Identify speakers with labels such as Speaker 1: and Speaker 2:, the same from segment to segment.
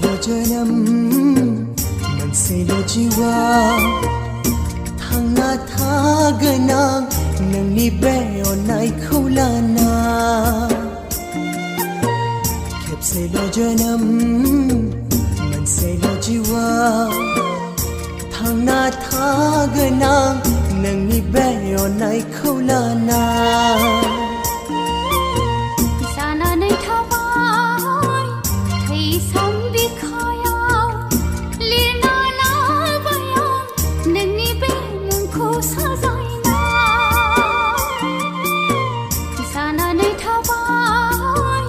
Speaker 1: मोनसेल' जोनोम मोनसेल' जिउआ थांना थागोन आं नोंनि बे अननायखौ लाना खेबसेल' जोनोम मोनसेल' जिउआ थांना थागोन आं नोंनि बे अननायखौ लाना
Speaker 2: जानानै थाबाय थैसाम बिखायाव लिरना लाबाय आं नोंनि बे मुंखौ साजायना जानानै थाबाय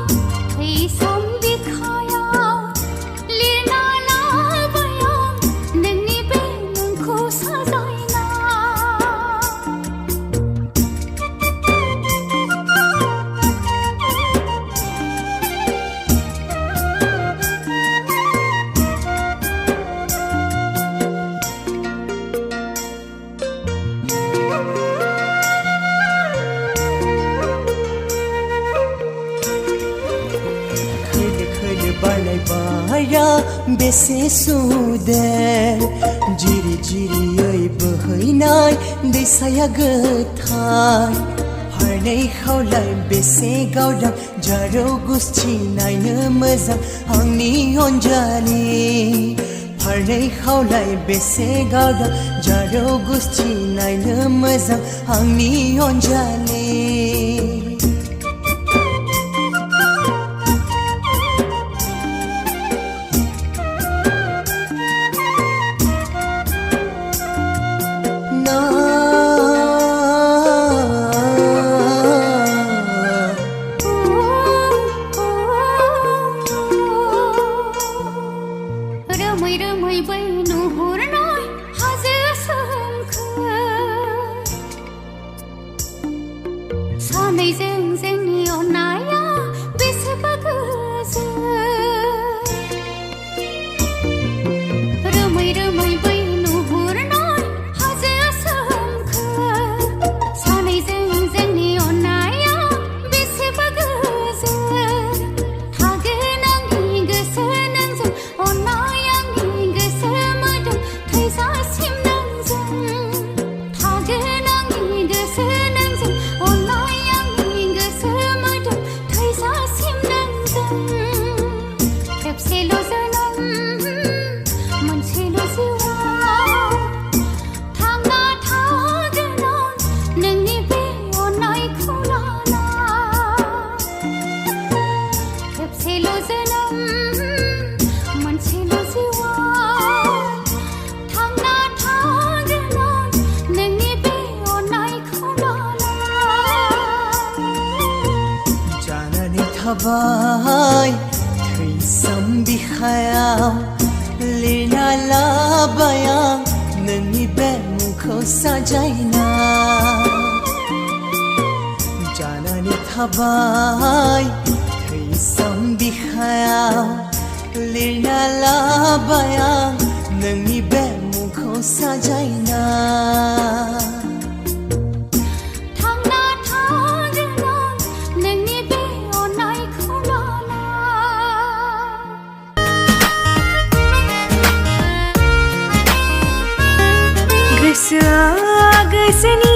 Speaker 2: थैसाम बिखायाव लिरना लाबाय आं नोंनि बे मुंखौ साजायना
Speaker 1: बारनाय बारा बेसे सुदेर जिरि जिरियै बोहैनाय दैसाया गोथार फारनै खावलाय बेसे गावदां जारौ गुस्थि नायनो मोजां आंनि अनजालि फारनै खावलाय बेसे गावदां जारौ गुस्थि नायनो मोजां आंनि अनजालि
Speaker 2: रोमै रोमै बै नुहुरनाय हाजो सोमखोर सानैजों जोंनि अननाया बेसेबा गोजोन रोमै रोमै बै नुहुरनाय हाजो सोमखोर सानैजों जोंनि अननाया बेसेबा गोजोन थागोन आंनि गोसो नोंजों अननाय आंनि गोसो मोदोम थैजासिम नोंजों थागोन आंनि गोसो नोंजों अननाय आंनि गोसो मोदोम थैजासिम नोंजों खेबसेल' जोनोम मोनसेल' जिउआ थांना थागोन आं नोंनि बे अननायखौ लाना खेबसेल' जोनोम मोनसेल' जिउआ थांना थागोन आं नोंनि बे अननायखौ लाना
Speaker 1: जानानै थाबाय थैसाम बिखायाव लिरना लाबाय आं नोंनि बे मुंखौ साजायना जानानै थाबाय थैसाम बिखायाव लिरना लाबाय आं नोंनि बे मुंखौ साजायना
Speaker 2: थांना थागोन आं नोंनि बे अननायखौ लाना
Speaker 3: गोसोआ गोसोनि